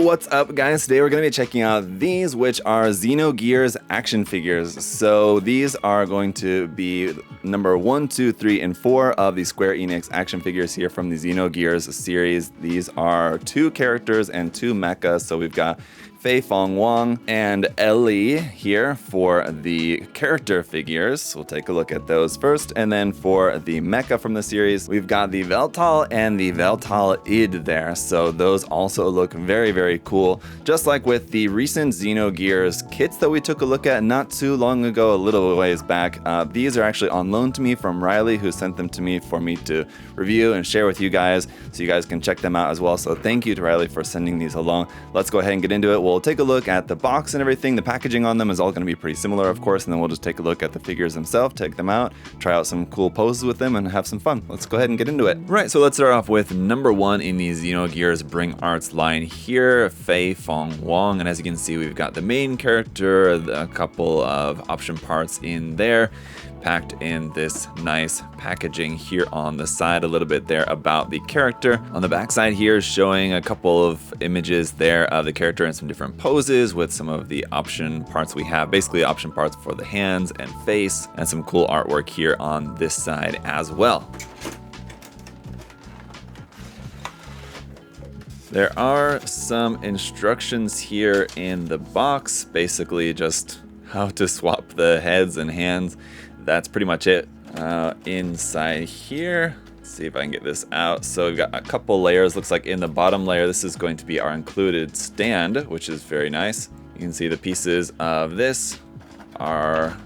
what's up guys? Today we're going to be checking out these, which are Xenogears action figures. So these are going to be number 1, 2, 3, and 4 of the Square Enix action figures here from the Xenogears series. These are 2 characters and 2 mechas. So we've got Fei Fong Wong and Elly here for the character figures. We'll take a look at those first. And then for the mecha from the series, we've got the Weltall and the Weltall Id there. So those also look very, very cool. Just like with the recent Xenogears kits that we took a look at not too long ago, a little ways back. These are actually on loan to me from Riley, who sent them to me for me to review and share with you guys, so you guys can check them out as well. So thank you to Riley for sending these along. Let's go ahead and get into it. We'll take a look at the box and everything. The packaging on them is all going to be pretty similar, of course, and then we'll just take a look at the figures themselves, take them out, try out some cool poses with them, and have some fun. Let's go ahead and get into it. Right, so let's start off with number 1 in the Xenogears Bring Arts line here, Fei Fong Wong. And as you can see, we've got the main character, a couple of option parts in there, packed in this nice packaging here on the side, a little bit there about the character. On the back side here is showing a couple of images there of the character in some different poses with some of the option parts we have, basically option parts for the hands and face, and some cool artwork here on this side as well. There are some instructions here in the box, basically just how to swap the heads and hands. That's pretty much it. Inside here, let's see if I can get this out. So we've got a couple layers. Looks like in the bottom layer, this is going to be our included stand, which is very nice. You can see the pieces of this are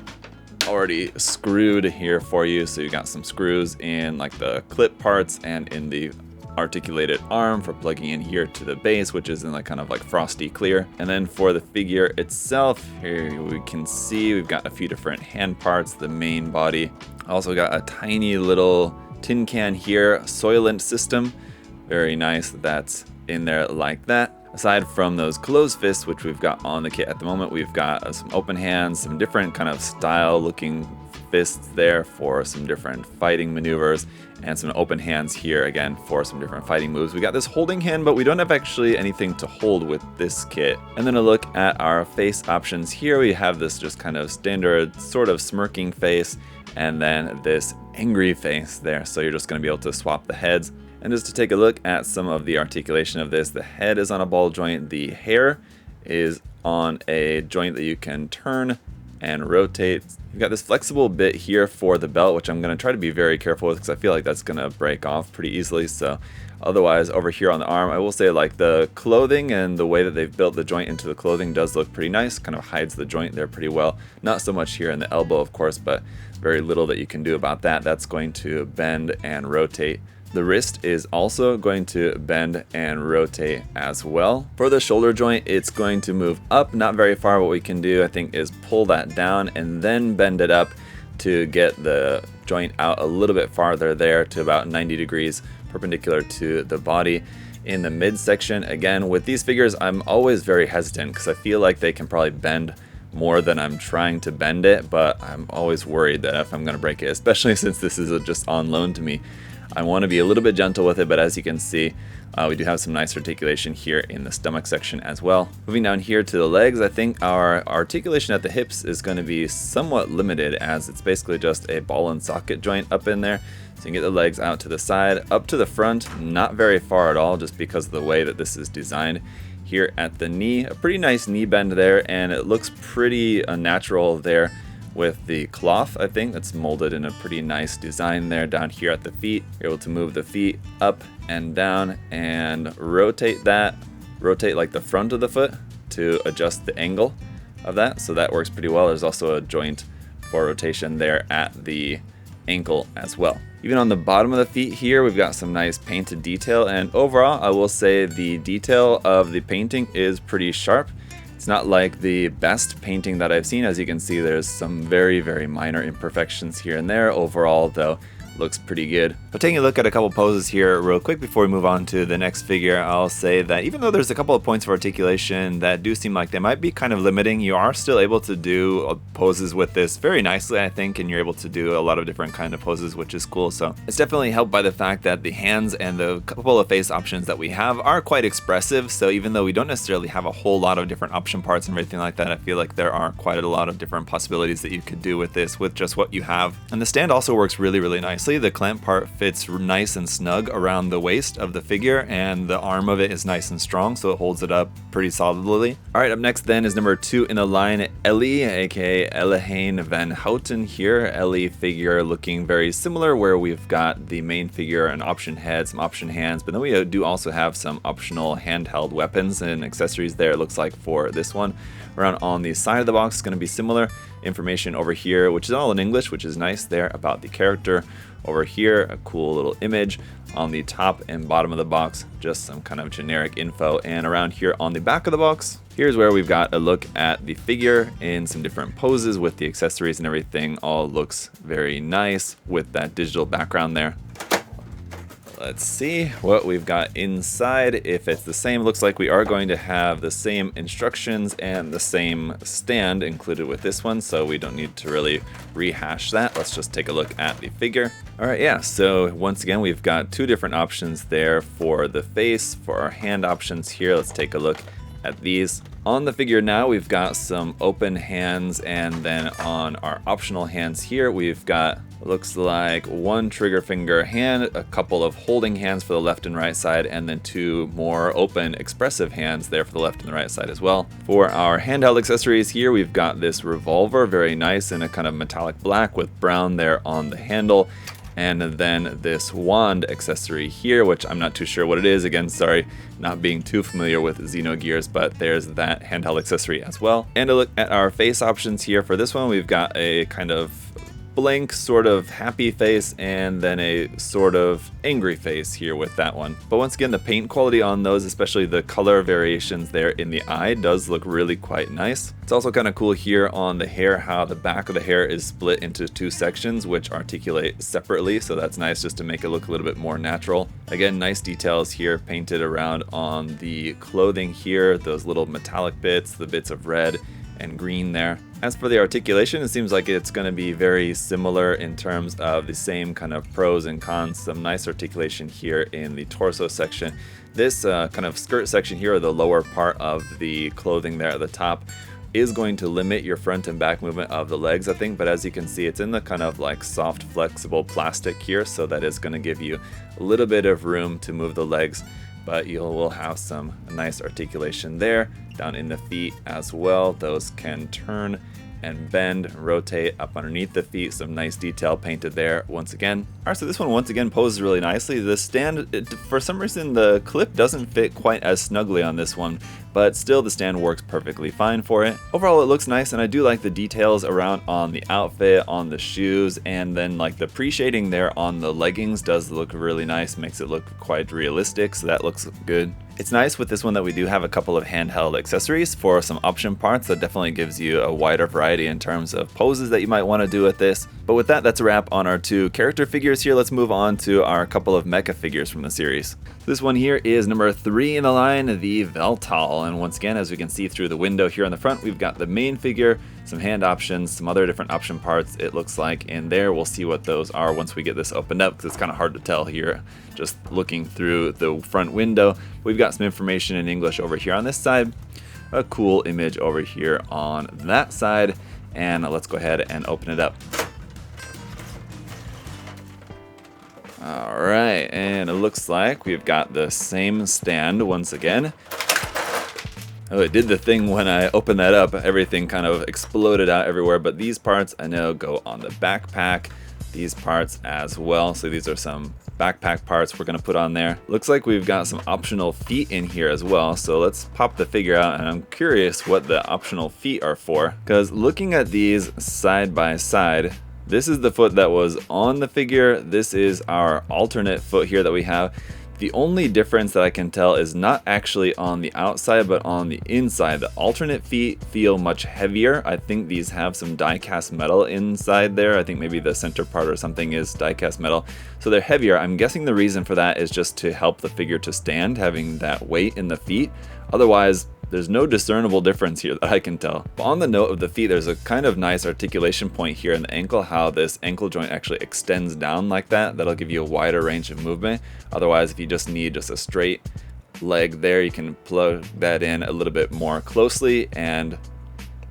already screwed here for you. So you got some screws in like the clip parts and in the articulated arm for plugging in here to the base, which is in like kind of like frosty clear. And then for the figure itself, here we can see we've got a few different hand parts, the main body. Also got a tiny little tin can here, Soylent system. Very nice that's in there like that. Aside from those closed fists, which we've got on the kit at the moment, we've got some open hands, some different kind of style looking fists there for some different fighting maneuvers, and some open hands here again for some different fighting moves. We got this holding hand, but we don't have actually anything to hold with this kit. And then a look at our face options here. We have this just kind of standard sort of smirking face, and then this angry face there. So you're just going to be able to swap the heads. And just to take a look at some of the articulation of this, the head is on a ball joint, the hair is on a joint that you can turn and rotate. You've got this flexible bit here for the belt, which I'm going to try to be very careful with because I feel like that's going to break off pretty easily. So otherwise, over here on the arm, I will say like the clothing and the way that they've built the joint into the clothing does look pretty nice, kind of hides the joint there pretty well. Not so much here in the elbow, of course, but very little that you can do about that. That's going to bend and rotate. The wrist is also going to bend and rotate as well. For the shoulder joint, it's going to move up, not very far. What we can do, I think, is pull that down and then bend it up to get the joint out a little bit farther there to about 90 degrees perpendicular to the body. In the midsection, again, with these figures, I'm always very hesitant because I feel like they can probably bend more than I'm trying to bend it, but I'm always worried that if I'm going to break it, especially since this is just on loan to me, I want to be a little bit gentle with it. But as you can see, we do have some nice articulation here in the stomach section as well. Moving down here to the legs, I think our articulation at the hips is going to be somewhat limited, as it's basically just a ball and socket joint up in there. So you can get the legs out to the side, up to the front, not very far at all, just because of the way that this is designed. Here at the knee, a pretty nice knee bend there, and it looks pretty natural there with the cloth. I think that's molded in a pretty nice design there. Down here at the feet, you're able to move the feet up and down and rotate like the front of the foot to adjust the angle of that. So that works pretty well. There's also a joint for rotation there at the ankle as well. Even on the bottom of the feet here, we've got some nice painted detail, and overall I will say the detail of the painting is pretty sharp. It's not like the best painting that I've seen. As you can see, there's some very, very minor imperfections here and there. Overall, though, looks pretty good. But taking a look at a couple poses here real quick before we move on to the next figure, I'll say that even though there's a couple of points of articulation that do seem like they might be kind of limiting, you are still able to do poses with this very nicely, I think, and you're able to do a lot of different kind of poses, which is cool. So it's definitely helped by the fact that the hands and the couple of face options that we have are quite expressive. So even though we don't necessarily have a whole lot of different option parts and everything like that, I feel like there are quite a lot of different possibilities that you could do with this with just what you have. And the stand also works really, really nicely. The clamp part fits nice and snug around the waist of the figure, and the arm of it is nice and strong, so it holds it up pretty solidly. Alright, up next then is number 2 in the line, Elly, aka Elly van Houten here. Elly figure looking very similar, where we've got the main figure, an option head, some option hands, but then we do also have some optional handheld weapons and accessories there, it looks like, for this one. Around on the side of the box is going to be similar information over here, which is all in English, which is nice there about the character. Over here, a cool little image. On the top and bottom of the box, just some kind of generic info. And around here on the back of the box, here's where we've got a look at the figure in some different poses with the accessories and everything. All looks very nice with that digital background there. Let's see what we've got inside. If it's the same, looks like we are going to have the same instructions and the same stand included with this one, so we don't need to really rehash that. Let's just take a look at the figure. Alright, yeah, so once again, we've got 2 different options there for the face. For our hand options here, let's take a look at these. On the figure now, we've got some open hands, and then on our optional hands here, we've got, looks like 1 trigger finger hand, a couple of holding hands for the left and right side, and then 2 more open expressive hands there for the left and the right side as well. For our handheld accessories here, we've got this revolver, very nice in a kind of metallic black with brown there on the handle. And then this wand accessory here, which I'm not too sure what it is. Again, sorry, not being too familiar with Xenogears, but there's that handheld accessory as well. And a look at our face options here. For this one, we've got a kind of blank sort of happy face and then a sort of angry face here with that one. But once again, the paint quality on those, especially the color variations there in the eye, does look really quite nice. It's also kind of cool here on the hair, how the back of the hair is split into 2 sections which articulate separately, so that's nice just to make it look a little bit more natural. Again, nice details here painted around on the clothing here, those little metallic bits, the bits of red and green there. As for the articulation, it seems like it's going to be very similar in terms of the same kind of pros and cons. Some nice articulation here in the torso section. This kind of skirt section here, or the lower part of the clothing there at the top, is going to limit your front and back movement of the legs, I think, but as you can see, it's in the kind of like soft, flexible plastic here, so that is going to give you a little bit of room to move the legs, but you will have some nice articulation there. Down in the feet as well, those can turn and bend, rotate up underneath the feet. Some nice detail painted there once again. Alright, so this one once again poses really nicely. The stand, for some reason the clip doesn't fit quite as snugly on this one, but still the stand works perfectly fine for it. Overall it looks nice, and I do like the details around on the outfit, on the shoes, and then like the pre-shading there on the leggings does look really nice, makes it look quite realistic, so that looks good. It's nice with this one that we do have a couple of handheld accessories for some option parts. That definitely gives you a wider variety in terms of poses that you might want to do with this. But with that, that's a wrap on our 2 character figures here. Let's move on to our couple of mecha figures from the series. This one here is number 3 in the line, the Weltall. And once again, as we can see through the window here on the front, we've got the main figure, some hand options, some other different option parts it looks like in there. We'll see what those are once we get this opened up, because it's kind of hard to tell here just looking through the front window. We've got some information in English over here on this side, a cool image over here on that side, and let's go ahead and open it up. Alright, and it looks like we've got the same stand once again. Oh, it did the thing when I opened that up. Everything kind of exploded out everywhere, but these parts I know go on the backpack. These parts as well. So these are some backpack parts we're going to put on there. Looks like we've got some optional feet in here as well. So let's pop the figure out, and I'm curious what the optional feet are for. Because looking at these side by side, this is the foot that was on the figure. This is our alternate foot here that we have. The only difference that I can tell is not actually on the outside, but on the inside. The alternate feet feel much heavier. I think these have some die-cast metal inside there. I think maybe the center part or something is die-cast metal. So they're heavier. I'm guessing the reason for that is just to help the figure to stand, having that weight in the feet. Otherwise, there's no discernible difference here that I can tell. But on the note of the feet, there's a kind of nice articulation point here in the ankle, how this ankle joint actually extends down like that. That'll give you a wider range of movement. Otherwise, if you just need just a straight leg there, you can plug that in a little bit more closely, and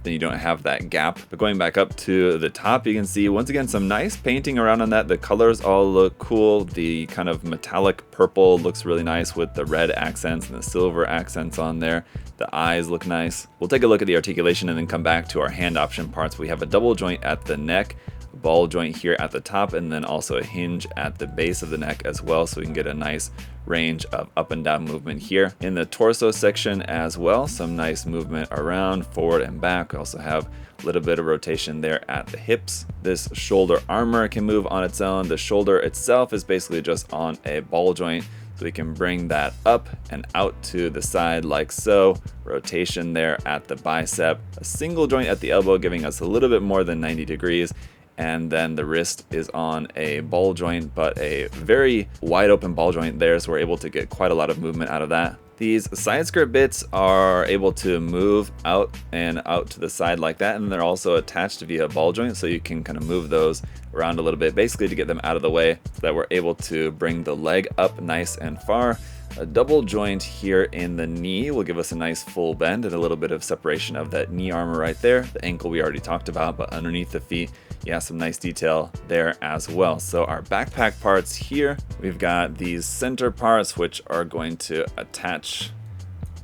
then you don't have that gap. But going back up to the top, you can see once again some nice painting around on that. The colors all look cool. The kind of metallic purple looks really nice with the red accents and the silver accents on there. The eyes look nice. We'll take a look at the articulation and then come back to our hand option parts. We have a double joint at the neck, a ball joint here at the top, and then also a hinge at the base of the neck as well, so we can get a nice range of up and down movement here. In the torso section as well, some nice movement around, forward and back. We also have a little bit of rotation there at the hips. This shoulder armor can move on its own. The shoulder itself is basically just on a ball joint, so we can bring that up and out to the side like so. Rotation there at the bicep. A single joint at the elbow giving us a little bit more than 90 degrees. And then the wrist is on a ball joint, but a very wide open ball joint there, so we're able to get quite a lot of movement out of that. These side skirt bits are able to move out and out to the side like that, and they're also attached via ball joint, so you can kind of move those around a little bit, basically to get them out of the way, so that we're able to bring the leg up nice and far. A double joint here in the knee will give us a nice full bend and a little bit of separation of that knee armor right there. The ankle we already talked about, but underneath the feet, yeah, some nice detail there as well. So our backpack parts here, we've got these center parts which are going to attach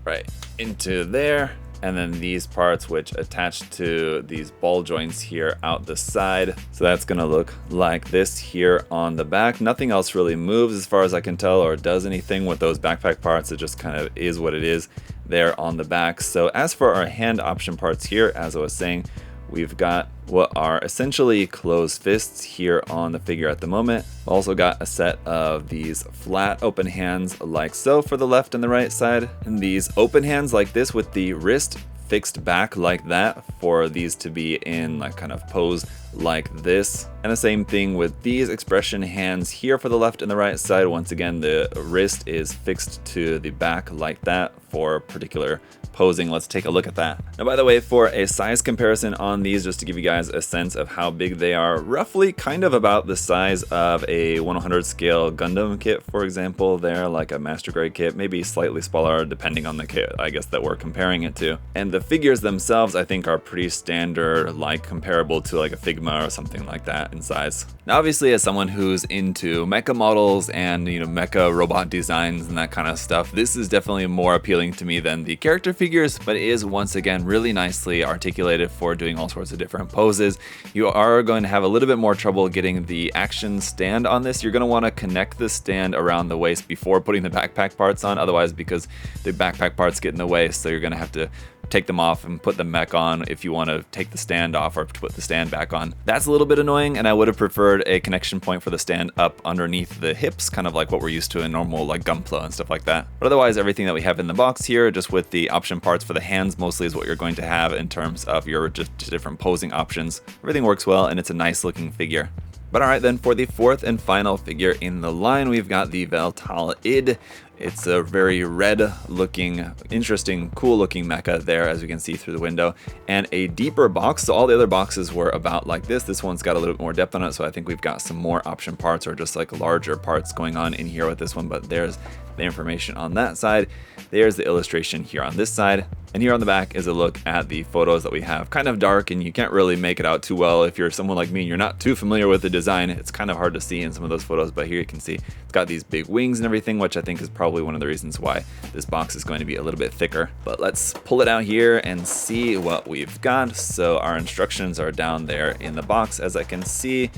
right into there, and then these parts which attach to these ball joints here out the side. So that's gonna look like this here on the back. Nothing else really moves as far as I can tell, or does anything with those backpack parts. It just kind of is what it is there on the back. So as for our hand option parts here, as I was saying, we've got what are essentially closed fists here on the figure at the moment. Also got a set of these flat open hands like so for the left and the right side, and these open hands like this with the wrist fixed back like that for these to be in like kind of pose like this. And the same thing with these expression hands here for the left and the right side. Once again, the wrist is fixed to the back like that for particular posing. Let's take a look at that. Now, by the way, for a size comparison on these, just to give you guys a sense of how big they are, roughly kind of about the size of a 100 scale Gundam kit, for example. They're like a master grade kit, maybe slightly smaller depending on the kit, I guess, that we're comparing it to. And the figures themselves, I think, are pretty standard, like comparable to like a Figma or something like that in size. Now, obviously, as someone who's into mecha models and, you know, mecha robot designs and that kind of stuff, this is definitely more appealing to me than the character figures, but it is once again really nicely articulated for doing all sorts of different poses. You are going to have a little bit more trouble getting the action stand on this. You're going to want to connect the stand around the waist before putting the backpack parts on, otherwise, because the backpack parts get in the way, so you're going to have to take them off and put them back on if you want to take the stand off or put the stand back on. That's a little bit annoying, and I would have preferred a connection point for the stand up underneath the hips, kind of like what we're used to in normal like Gunpla and stuff like that. But otherwise, everything that we have in the box here, just with the option parts for the hands mostly, is what you're going to have in terms of your just different posing options. Everything works well, and it's a nice looking figure. But alright then, for the fourth and final figure in the line, we've got the Weltall Id. It's a very red looking, interesting, cool looking mecha there, as we can see through the window, and a deeper box. So all the other boxes were about like this. This one's got a little bit more depth on it, so I think we've got some more option parts or just like larger parts going on in here with this one, but there's the information on that side. There's the illustration here on this side. And here on the back is a look at the photos that we have. Kind of dark, and you can't really make it out too well. If you're someone like me and you're not too familiar with the design, it's kind of hard to see in some of those photos, but here you can see it's got these big wings and everything, which I think is probably one of the reasons why this box is going to be a little bit thicker. But let's pull it out here and see what we've got. So our instructions are down there in the box, as I can see.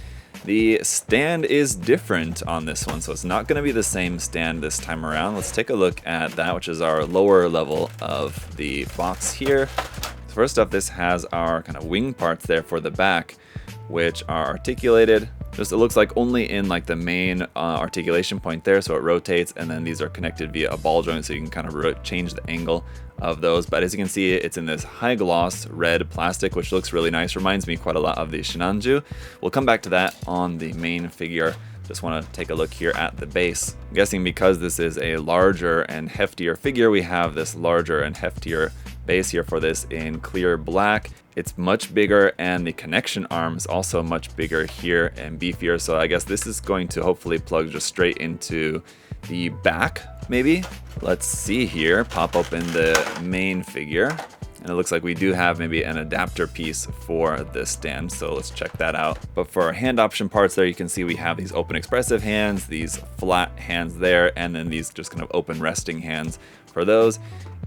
The stand is different on this one, so it's not going to be the same stand this time around. Let's take a look at that, which is our lower level of the box here. First up, this has our kind of wing parts there for the back, which are articulated Just it looks like only in like the main articulation point there, so it rotates, and then these are connected via a ball joint, so you can kind of change the angle of those. But as you can see, it's in this high gloss red plastic, which looks really nice. Reminds me quite a lot of the Xenogears. We'll come back to that on the main figure. Just want to take a look here at the base. I'm guessing because this is a larger and heftier figure, we have this larger and heftier base here for this in clear black. It's much bigger, and the connection arm is also much bigger here and beefier. So I guess this is going to hopefully plug just straight into the back, maybe. Let's see here, pop open the main figure. And it looks like we do have maybe an adapter piece for this stand, so let's check that out. But for our hand option parts there, you can see we have these open expressive hands, these flat hands there, and then these just kind of open resting hands for those.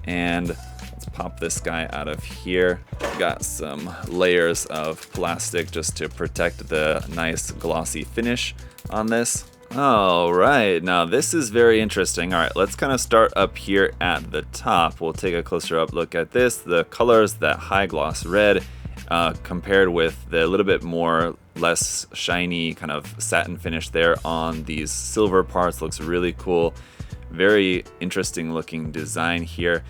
And let's pop this guy out of here. Got some layers of plastic just to protect the nice glossy finish on this. All right, now this is very interesting. All right, let's kind of start up here at the top. We'll take a closer up look at this. The colors, that high gloss red, compared with the little bit more less shiny kind of satin finish there on these silver parts, looks really cool. Very interesting looking design here.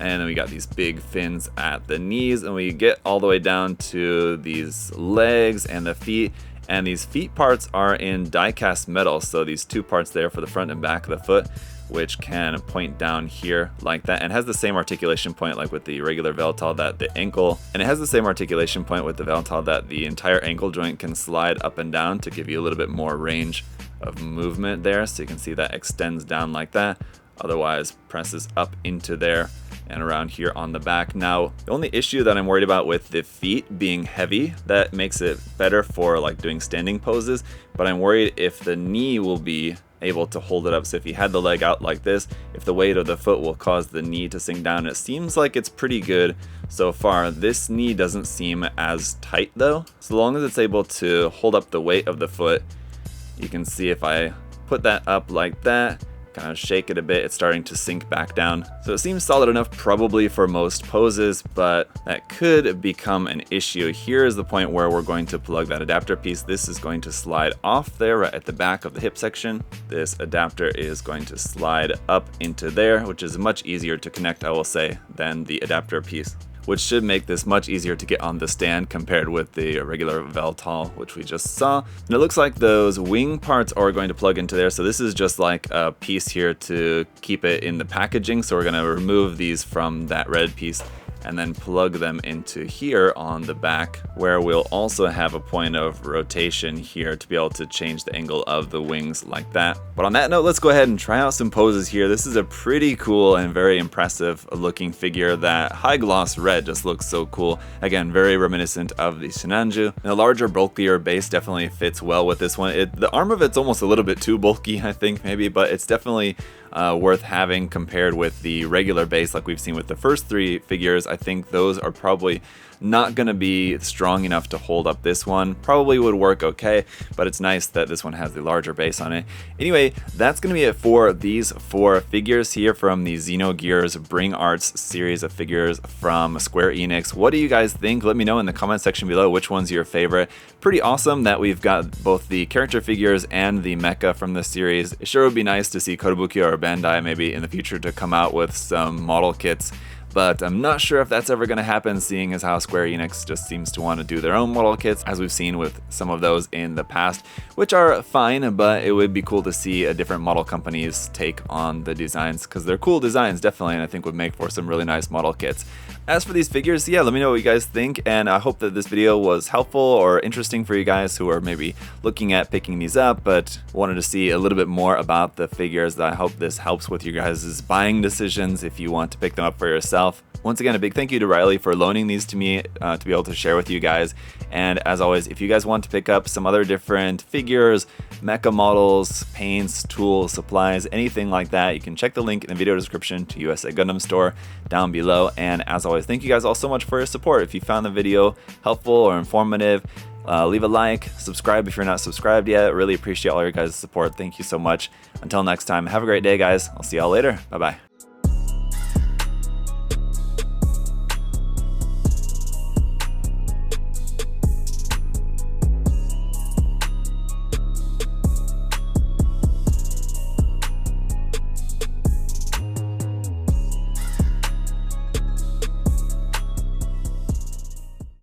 And then we got these big fins at the knees, and we get all the way down to these legs and the feet. And these feet parts are in die-cast metal, so these two parts there for the front and back of the foot, which can point down here like that, and has the same articulation point like with the regular Weltall, that the ankle, and it has the same articulation point with the Weltall that the entire ankle joint can slide up and down to give you a little bit more range of movement there. So you can see that extends down like that, otherwise presses up into there and around here on the back. Now, the only issue that I'm worried about with the feet being heavy, that makes it better for like doing standing poses, but I'm worried if the knee will be able to hold it up. So if you had the leg out like this, if the weight of the foot will cause the knee to sink down. It seems like it's pretty good so far. This knee doesn't seem as tight though. So long as it's able to hold up the weight of the foot, you can see if I put that up like that, kind of shake it a bit, it's starting to sink back down. So it seems solid enough probably for most poses, but that could become an issue. Here is the point where we're going to plug that adapter piece. This is going to slide off there right at the back of the hip section. This adapter is going to slide up into there, which is much easier to connect, I will say, than the adapter piece, which should make this much easier to get on the stand compared with the regular Weltall, which we just saw. And it looks like those wing parts are going to plug into there. So this is just like a piece here to keep it in the packaging. So we're gonna remove these from that red piece and then plug them into here on the back, where we'll also have a point of rotation here to be able to change the angle of the wings like that. But on that note, let's go ahead and try out some poses here. This is a pretty cool and very impressive looking figure. That high gloss red just looks so cool. Again, very reminiscent of the Xenogears. And a larger, bulkier base definitely fits well with this one. The arm of it's almost a little bit too bulky, I think, maybe, but it's definitely worth having compared with the regular base like we've seen with the first three figures. I think those are probably not going to be strong enough to hold up this one. Probably would work okay, but it's nice that this one has the larger base on it. Anyway, that's going to be it for these four figures here from the Xenogears Bring Arts series of figures from Square Enix. What do you guys think? Let me know in the comment section below which one's your favorite. Pretty awesome that we've got both the character figures and the mecha from the series. It sure would be nice to see Kotobukiya or Bandai maybe in the future to come out with some model kits, but I'm not sure if that's ever going to happen, seeing as how Square Enix just seems to want to do their own model kits, as we've seen with some of those in the past, which are fine, but it would be cool to see a different model companies take on the designs, because they're cool designs definitely, and I think would make for some really nice model kits. As for these figures, yeah, let me know what you guys think, and I hope that this video was helpful or interesting for you guys who are maybe looking at picking these up, but wanted to see a little bit more about the figures. I hope this helps with your guys' buying decisions if you want to pick them up for yourself. Once again, a big thank you to Riley for loaning these to me to be able to share with you guys. And as always, if you guys want to pick up some other different figures, mecha models, paints, tools, supplies, anything like that, you can check the link in the video description to USA Gundam Store down below. And as always, thank you guys all so much for your support. If you found the video helpful or informative, leave a like, subscribe if you're not subscribed yet. Really appreciate all your guys' support. Thank you so much. Until next time, have a great day, guys. I'll see y'all later. Bye-bye.